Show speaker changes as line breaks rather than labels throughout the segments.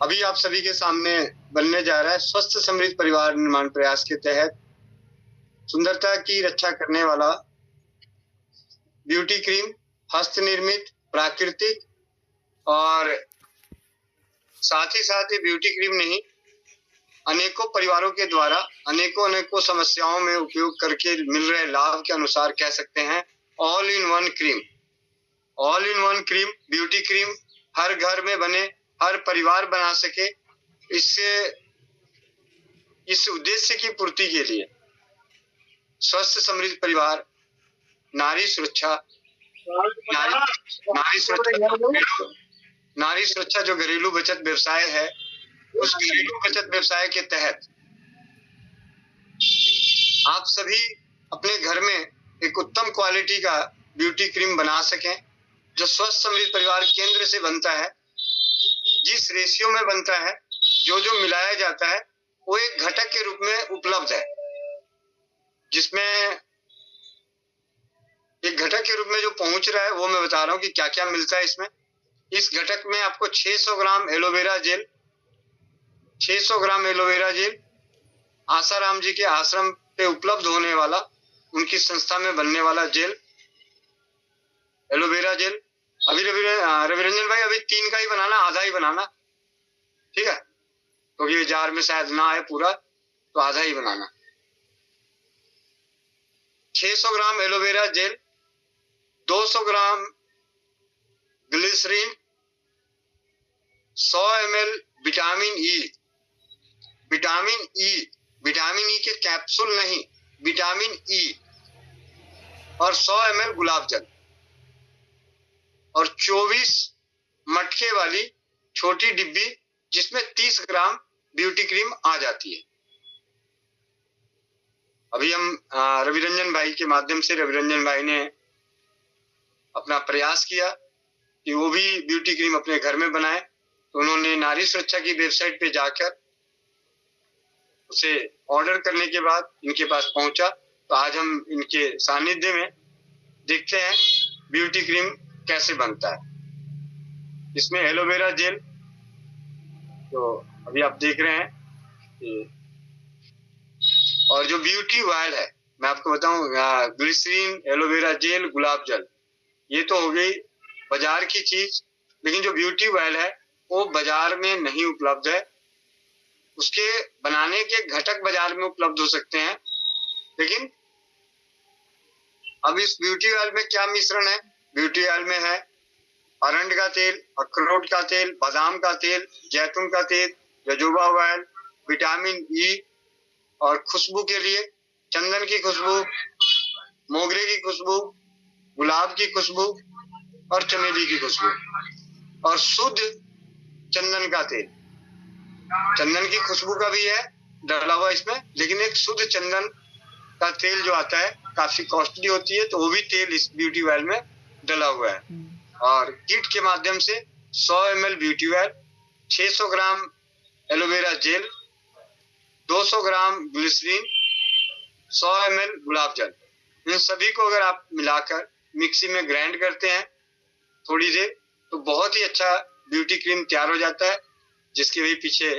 अभी आप सभी के सामने बनने जा रहा है स्वस्थ समृद्ध परिवार निर्माण प्रयास के तहत सुंदरता की रक्षा करने वाला ब्यूटी क्रीम, हस्त निर्मित, प्राकृतिक और साथ ही साथ ये ब्यूटी क्रीम नहीं, अनेकों परिवारों के द्वारा अनेकों समस्याओं में उपयोग करके मिल रहे लाभ के अनुसार कह सकते हैं all in one cream. All in one cream, beauty cream हर घर में बने, हर परिवार बना सके, इससे इस उद्देश्य की पूर्ति के लिए स्वस्थ समृद्ध परिवार, नारी सुरक्षा, नारी सुरक्षा जो घरेलू बचत व्यवसाय है, उस घरेलू बचत व्यवसाय के तहत आप सभी अपने घर में एक उत्तम क्वालिटी का ब्यूटी क्रीम बना सकें, जो स्वस्थ समृद्ध परिवार केंद्र से बनता है, जिस रेशियो में बनता है, जो जो मिलाया जाता है वो एक घटक के रूप में उपलब्ध है, जिसमें एक घटक के रूप में जो पहुंच रहा है वो मैं बता रहा हूँ कि क्या क्या मिलता है इसमें। इस घटक में आपको 600 gram aloe vera jail, 600 gram aloe vera jail Asaram जी के आश्रम पे उपलब्ध होने वाला, उनकी संस्था में बनने वाला जेल, एलोवेरा जेल। अभी रविरंजन भाई अभी 3 का ही बनाना, आधा ही बनाना, ठीक है, क्योंकि तो जार में शायद ना आए पूरा, तो आधा ही बनाना। 600 ग्राम एलोवेरा जेल, 200 gram glycerine, 100 ml vitamin E, vitamin E के कैप्सूल नहीं, विटामिन ई, और 100 ml गुलाब जल, और 24 मटके वाली छोटी डिब्बी जिसमें 30 ग्राम ब्यूटी क्रीम आ जाती है। अभी हम रविरंजन भाई के माध्यम से, रविरंजन भाई ने अपना प्रयास किया कि वो भी ब्यूटी क्रीम अपने घर में बनाए, तो उन्होंने नारी सुरक्षा की वेबसाइट पे जाकर उसे ऑर्डर करने के बाद इनके पास पहुंचा। तो आज हम इनके सानिध्य में देखते हैं ब्यूटी क्रीम कैसे बनता है। इसमें एलोवेरा जेल, तो अभी आप देख रहे हैं, और जो ब्यूटी ऑयल है मैं आपको बताऊं, ग्लिसरीन, एलोवेरा जेल, गुलाब जल, ये तो हो गई बाजार की चीज, लेकिन जो ब्यूटी ऑयल है वो बाजार में नहीं उपलब्ध है। उसके बनाने के घटक बाजार में उपलब्ध हो सकते हैं, लेकिन अब इस ब्यूटी ऑयल में क्या मिश्रण है? ब्यूटी ऑयल में है अरंड का तेल, अखरोट का तेल, बादाम का तेल, जैतून का तेल, जजोबा ऑयल, विटामिन ई, और खुशबू के लिए चंदन की खुशबू, मोगरे की खुशबू, गुलाब की खुशबू और चमेली की खुशबू, और शुद्ध चंदन का तेल। चंदन की खुशबू का भी है डला हुआ इसमें, लेकिन एक शुद्ध चंदन का तेल जो आता है काफी कॉस्टली होती है, तो वो भी तेल इस ब्यूटी ऑयल में डला हुआ है। और किट के माध्यम से 100 ml beauty oil, 600 gram aloe vera जेल, 200 ग्राम ग्लिसरीन, 100 ml गुलाब जल, इन सभी को अगर आप मिलाकर मिक्सी में ग्राइंड करते हैं थोड़ी देर, तो बहुत ही अच्छा ब्यूटी क्रीम तैयार हो जाता है, जिसके भी पीछे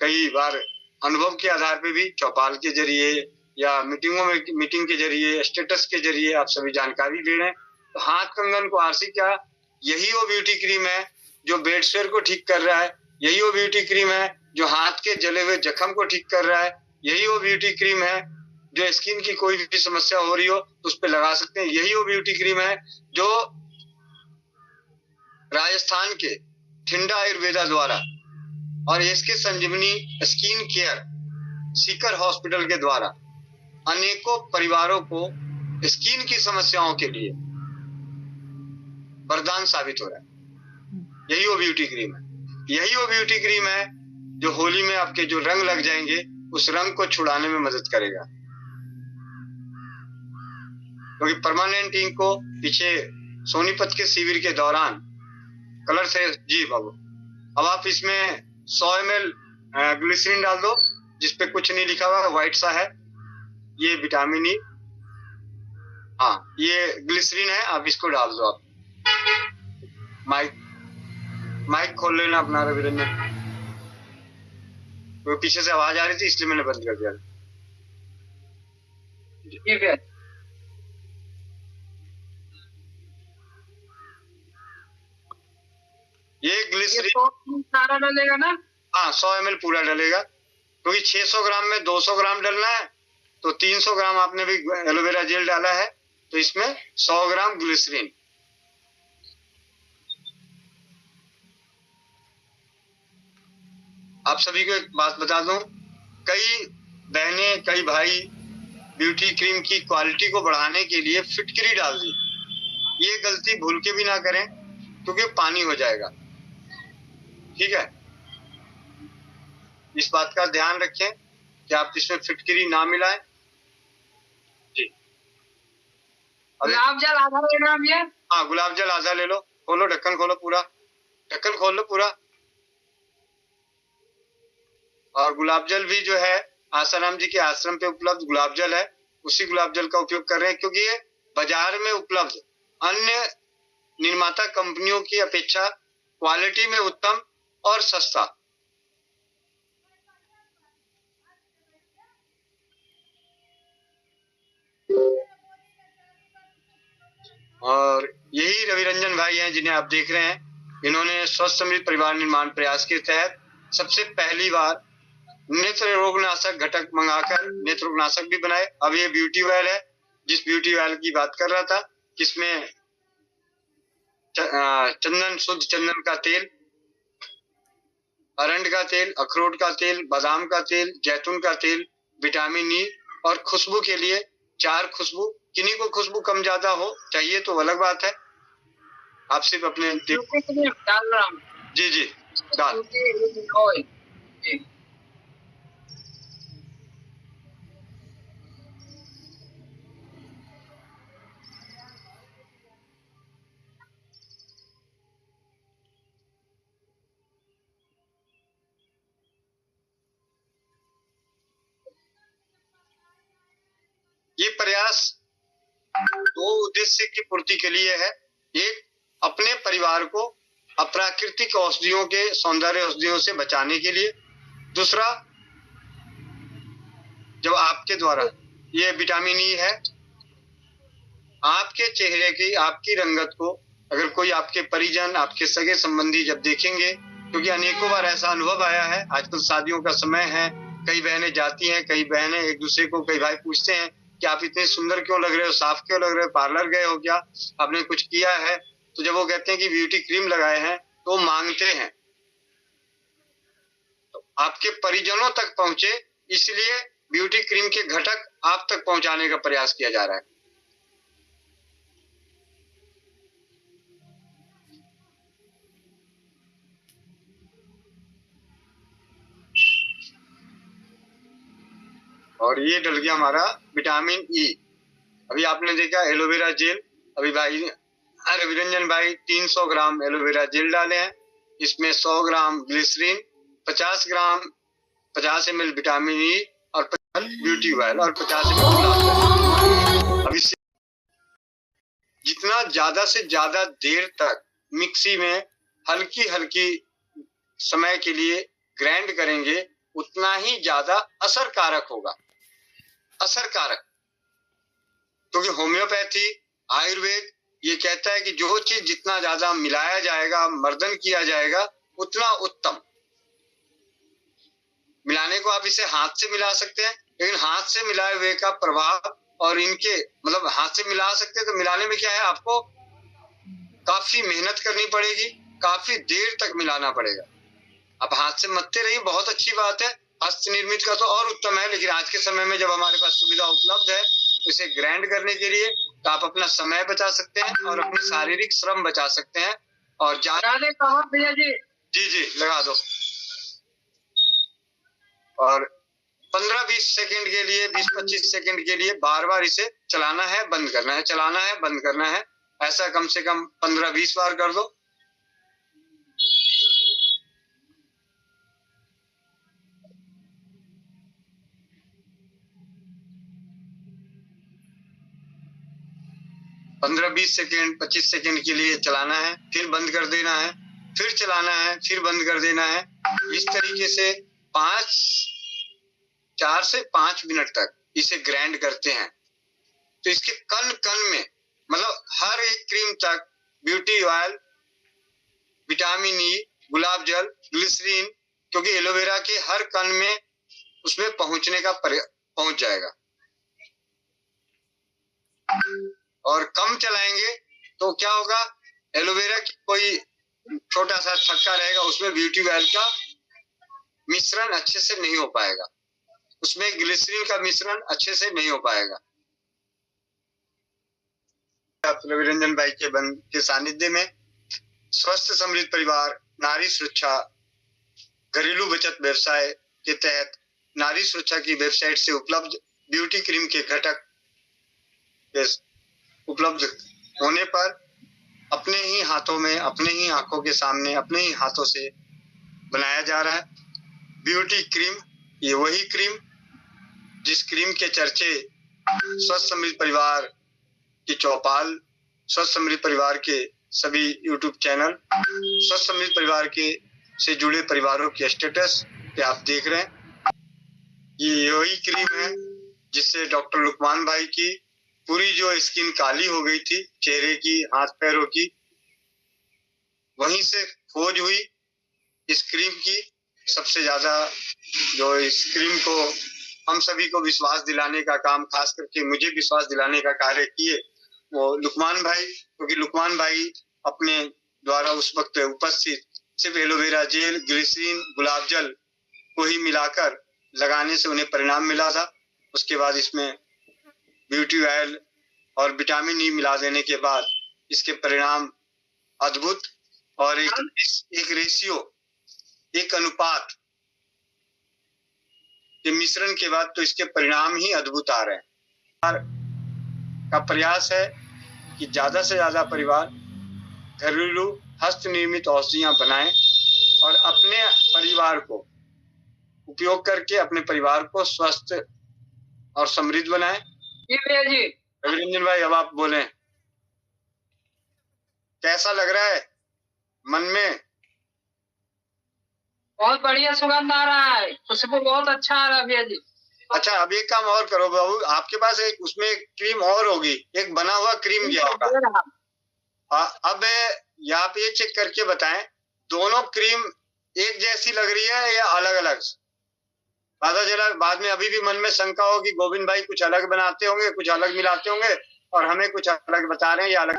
कई बार अनुभव के आधार पे भी चौपाल के जरिए या मीटिंग के जरिए, स्टेटस के जरिए आप सभी जानकारी ले रहे हैं। तो हाथ कंगन को आरसी, क्या यही वो ब्यूटी क्रीम है जो बेड स्वेर को ठीक कर रहा है? यही वो ब्यूटी क्रीम है जो हाथ के जले हुए जख्म को ठीक कर रहा है? यही वो ब्यूटी क्रीम है जो स्किन की कोई भी समस्या हो रही हो तो उस पर लगा सकते हैं? यही वो ब्यूटी क्रीम है जो राजस्थान के ठिंडा आयुर्वेदा द्वारा और इसके संजीवनी स्किन केयर सीकर हॉस्पिटल के द्वारा अनेकों परिवारों को स्किन की समस्याओं के लिए वरदान साबित हो रहा है। यही वो ब्यूटी क्रीम है, यही वो ब्यूटी क्रीम है जो होली में आपके जो रंग लग जाएंगे उस रंग को छुड़ाने में मदद करेगा। क्योंकि परमानेंट इंक को पीछे सोनीपत के शिविर के दौरान कलर से, जी बाबू, अब आप इसमें 100 ml ग्लिसरीन डाल दो, जिसपे कुछ नहीं लिखा हुआ, व्हाइट सा है, ये विटामिन ई, हाँ ये ग्लिसरीन है, आप इसको डाल दो। आप माइक खोल लेना अपना रविरंजन। तो पीछे से आवाज आ रही थी इसलिए मैंने बंद कर दिया।
ठीक है।
ये ग्लिसरीन
100 सारा डलेगा ना?
हाँ 100 ml पूरा डलेगा, क्योंकि 600 ग्राम में 200 ग्राम डलना है, तो 300 ग्राम आपने भी एलोवेरा जेल डाला है, तो इसमें 100 ग्राम ग्लिसरीन। आप सभी को एक बात बता दूं, कई बहनें कई भाई ब्यूटी क्रीम की क्वालिटी को बढ़ाने के लिए फिटकरी डाल दी। ये गलती भूल के भी ना करें, क्योंकि पानी हो जाएगा। ठीक है, इस बात का ध्यान रखें कि आप इसमें फिटकरी ना मिलाएं। जी,
गुलाब जल आधा लेना है भैया?
हाँ गुलाब जल आधा ले लो। खोलो ढक्कन, खोलो पूरा ढक्कन खोल लो पूरा। और गुलाब जल भी जो है आसाराम जी के आश्रम पे उपलब्ध गुलाब जल है, उसी गुलाब जल का उपयोग कर रहे हैं, क्योंकि ये बाजार में उपलब्ध अन्य निर्माता कंपनियों की अपेक्षा क्वालिटी में उत्तम और सस्ता। और यही रविरंजन भाई हैं जिन्हें आप देख रहे हैं। इन्होंने स्वस्थ समृद्ध परिवार निर्माण प्रयास के तहत सबसे पहली बार नेत्र रोगनाशक घटक मंगाकर नेत्र रोगनाशक भी बनाए। अब ये ब्यूटी ऑयल है, जिस ब्यूटी ऑयल की बात कर रहा था, किसमें चंदन, शुद्ध चंदन का तेल, अरंड का तेल, अखरोट का तेल, बादाम का तेल, जैतून का तेल, विटामिन ई और खुशबू के लिए 4 खुशबू। किन्हीं को खुशबू कम ज्यादा हो चाहिए तो अलग बात है, आप सिर्फ अपने
डाल रहा हूँ।
जी जी डाल। ये प्रयास 2 उद्देश्य की पूर्ति के लिए है। एक, अपने परिवार को अप्राकृतिक औषधियों के सौंदर्य औषधियों से बचाने के लिए। दूसरा, जब आपके द्वारा ये विटामिन ई है, आपके चेहरे की, आपकी रंगत को अगर कोई आपके परिजन, आपके सगे संबंधी जब देखेंगे, क्योंकि अनेकों बार ऐसा अनुभव आया है, आजकल शादियों का समय है, कई बहनें जाती हैं, कई बहनें एक दूसरे को, कई भाई पूछते हैं कि आप इतने सुंदर क्यों लग रहे हो, साफ क्यों लग रहे हो, पार्लर गए हो क्या, आपने कुछ किया है? तो जब वो कहते हैं कि ब्यूटी क्रीम लगाए हैं, तो मांगते हैं तो आपके परिजनों तक पहुंचे, इसलिए ब्यूटी क्रीम के घटक आप तक पहुंचाने का प्रयास किया जा रहा है। और ये डल गया हमारा विटामिन ई। अभी आपने देखा एलोवेरा जेल, अभी भाई रविरंजन भाई 300 ग्राम एलोवेरा जेल डाले हैं, इसमें 100 ग्राम ग्लिसरीन, 50 ग्राम 50 ml विटामिन ई और ब्यूटी ऑयल और 50 ml गुलाब। अब इससे जितना ज्यादा से ज्यादा देर तक मिक्सी में हल्की हल्की समय के लिए ग्राइंड करेंगे, उतना ही ज्यादा असरकारक होगा। असरकारक, क्योंकि होम्योपैथी, आयुर्वेद ये कहता है कि जो चीज जितना ज्यादा मिलाया जाएगा, मर्दन किया जाएगा, उतना उत्तम। मिलाने को आप इसे हाथ से मिला सकते हैं, लेकिन हाथ से मिलाए हुए का प्रभाव और इनके मतलब हाथ से मिला सकते हैं, तो मिलाने में क्या है, आपको काफी मेहनत करनी पड़ेगी, काफी देर तक मिलाना पड़ेगा। आप हाथ से मथते रहिए, बहुत अच्छी बात है, हस्त निर्मित का तो और उत्तम है, लेकिन आज के समय में जब हमारे पास सुविधा उपलब्ध है इसे ग्राइंड करने के लिए, तो आप अपना समय बचा सकते हैं और अपनी शारीरिक श्रम बचा सकते हैं। और
भैया जी
जी जी लगा दो। और 15-20 सेकंड के लिए, 20-25 सेकंड के लिए बार बार इसे चलाना है, बंद करना है, चलाना है, बंद करना है, ऐसा कम से कम 15-20 बार कर दो। पंद्रह 20 सेकेंड 25 सेकेंड के लिए चलाना है, फिर बंद कर देना है, फिर चलाना है, फिर बंद कर देना है। इस तरीके से 4 से 5 मिनट तक इसे ग्राइंड करते हैं, तो इसके कण कण में, मतलब हर एक क्रीम तक ब्यूटी ऑयल, विटामिन ई, गुलाब जल, ग्लिसरीन, क्योंकि एलोवेरा के हर कण में उसमें पहुंच जाएगा। और कम चलाएंगे तो क्या होगा, एलोवेरा की कोई छोटा सा थक्का रहेगा, उसमें ब्यूटी ऑयल का मिश्रण अच्छे से नहीं हो पाएगा, उसमें ग्लिसरीन का मिश्रण अच्छे से नहीं हो पाएगा। रवि रंजन भाई के सानिध्य में स्वस्थ समृद्ध परिवार नारी सुरक्षा घरेलू बचत व्यवसाय के तहत नारी सुरक्षा की वेबसाइट से उपलब्ध ब्यूटी क्रीम के घटक उपलब्ध होने पर अपने ही हाथों में, अपने ही आंखों के सामने, अपने ही हाथों से बनाया जा रहा है ब्यूटी क्रीम। ये वही क्रीम जिस क्रीम के चर्चे स्वस्थ समृद्ध परिवार की चौपाल, स्वस्थ समृद्ध परिवार के सभी यूट्यूब चैनल, स्वस्थ समृद्ध परिवार के से जुड़े परिवारों के स्टेटस पे आप देख रहे हैं। ये वही क्रीम है जिससे डॉक्टर लुकमान भाई की पूरी जो स्किन काली हो गई थी, चेहरे की, हाथ पैरों की, वहीं से खोज हुई इस क्रीम की। सबसे ज्यादा जो इस क्रीम को हम सभी को विश्वास दिलाने का काम, खास करके मुझे विश्वास दिलाने का कार्य किए वो लुकमान भाई, क्योंकि लुकमान भाई अपने द्वारा उस वक्त उपस्थित सिर्फ एलोवेरा जेल, ग्लिसरीन, गुलाब जल को ही मिलाकर लगाने से उन्हें परिणाम मिला था। उसके बाद इसमें ब्यूटी ऑयल और विटामिन ई मिला देने के बाद इसके परिणाम अद्भुत, और एक रेशियो, एक अनुपात के मिश्रण के बाद तो इसके परिणाम ही अद्भुत आ रहे हैं। का प्रयास है कि ज्यादा से ज्यादा परिवार घरेलू हस्त निर्मित औषधियां बनाएं और अपने परिवार को उपयोग करके अपने परिवार को स्वस्थ और समृद्ध बनाएं।
जी भैया जी।
रवि रंजन भाई, अब आप बोलें, कैसा लग रहा है मन में?
बहुत बढ़िया सुगंध आ रहा है, खुशबू बहुत अच्छा आ रहा है भैया जी।
अच्छा, अब एक काम और करो बाबू, आपके पास एक उसमें एक क्रीम और होगी, एक बना हुआ क्रीम गया होगा। अब आप ये चेक करके बताएं, दोनों क्रीम एक जैसी लग रही है या अलग अलग? पता चला बाद में अभी भी मन में शंका हो कि गोविंद भाई कुछ अलग बनाते होंगे, कुछ अलग मिलाते होंगे और हमें कुछ अलग बता रहे हैं या अलग।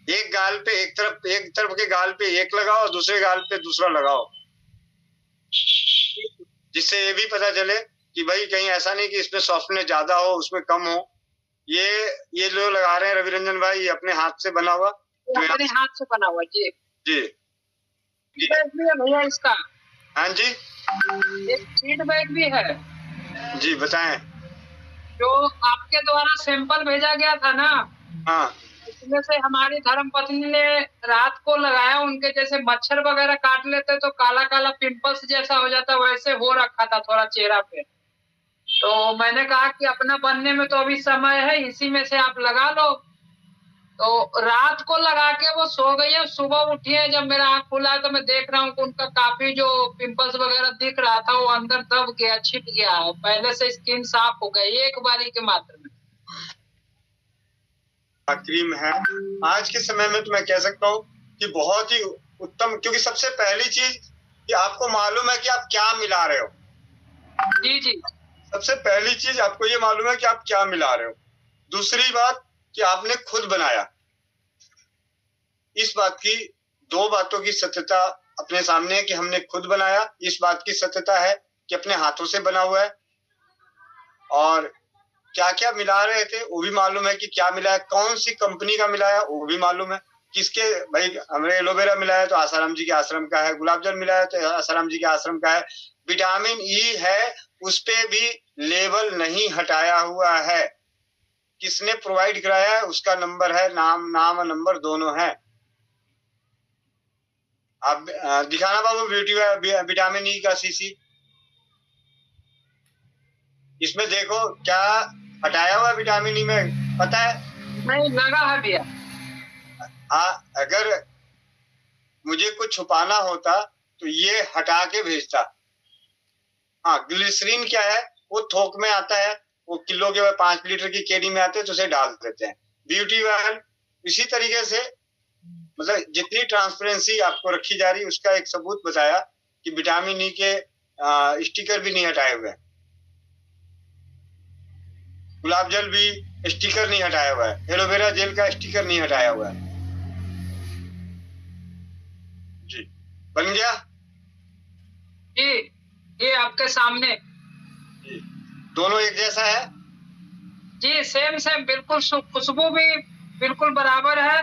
एक गाल पे एक तरफ के गाल पे एक लगाओ, दूसरे गाल पे दूसरा लगाओ, जिससे ये भी पता चले कि भाई कहीं ऐसा नहीं कि इसमें सॉफ्टनेस ज्यादा हो, उसमें कम हो। ये जो लगा रहे हैं रवि रंजन भाई, ये अपने हाथ से बना हुआ,
अपने हाथ से बना हुआ जी।
जी
भैया इसका।
हाँ जी,
एक फीडबैक भी है
जी, बताएं।
जो आपके द्वारा सैंपल भेजा गया था ना,
हाँ,
उसमें से हमारी धर्मपत्नी ने रात को लगाया, उनके जैसे मच्छर वगैरह काट लेते तो काला काला पिंपल्स जैसा हो जाता, वैसे हो रखा था थोड़ा चेहरा पे। तो मैंने कहा कि अपना बनने में तो अभी समय है, इसी में से आप लगा लो। तो रात को लगा के वो सो गई है, सुबह उठी है, जब मेरा आंख खुला तो मैं देख रहा हूँ कि उनका काफी जो पिंपल्स वगैरह दिख रहा था वो अंदर दब गया, छिप गया है, पहले से स्किन साफ हो गई एक बारी के मात्र में।
क्रीम है आज के समय में, तो मैं कह सकता हूँ कि बहुत ही उत्तम, क्योंकि सबसे पहली चीज कि आपको मालूम है कि आप क्या मिला रहे हो।
जी जी,
सबसे पहली चीज आपको ये मालूम है कि आप क्या मिला रहे हो। दूसरी बात कि आपने खुद बनाया। इस बात की, दो बातों की सत्यता अपने सामने है कि हमने खुद बनाया, इस बात की सत्यता है कि अपने हाथों से बना हुआ है, और क्या क्या मिला रहे थे वो भी मालूम है कि क्या मिला है, कौन सी कंपनी का मिलाया वो भी मालूम है, किसके, भाई हमने एलोवेरा मिलाया तो आसाराम जी के आश्रम का है, गुलाब जल मिलाया तो आसाराम जी के आश्रम का है, विटामिन ई है उस पे भी लेबल नहीं हटाया हुआ है, किसने प्रोवाइड कराया है उसका नंबर है, नाम और नंबर दोनों है। आप दिखाना बाबू विटामिन ई का सीसी, इसमें देखो क्या हटाया हुआ विटामिन ई में, पता है?
नहीं लगा है भैया।
अगर मुझे कुछ छुपाना होता तो ये हटा के भेजता। हाँ, ग्लिसरीन क्या है, वो थोक में आता है, वो किलो के 5 लीटर की केडी में आते हैं, तो उसे डाल देते हैं। ब्यूटी ऑयल इसी तरीके से, मतलब जितनी ट्रांसपेरेंसी आपको रखी जा रही, उसका एक सबूत बताया कि विटामिन ई के स्टिकर भी नहीं हटाए हुए। गुलाब जल भी स्टिकर नहीं हटाया हुआ है, एलोवेरा जेल का स्टिकर नहीं हटाया हुआ है। जी, बन गया
जी, ये आपके सामने
जी। दोनों एक जैसा है
जी, सेम सेम बिल्कुल, खुशबू भी बिल्कुल बराबर है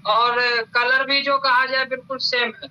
और कलर भी जो कहा जाए बिल्कुल सेम है।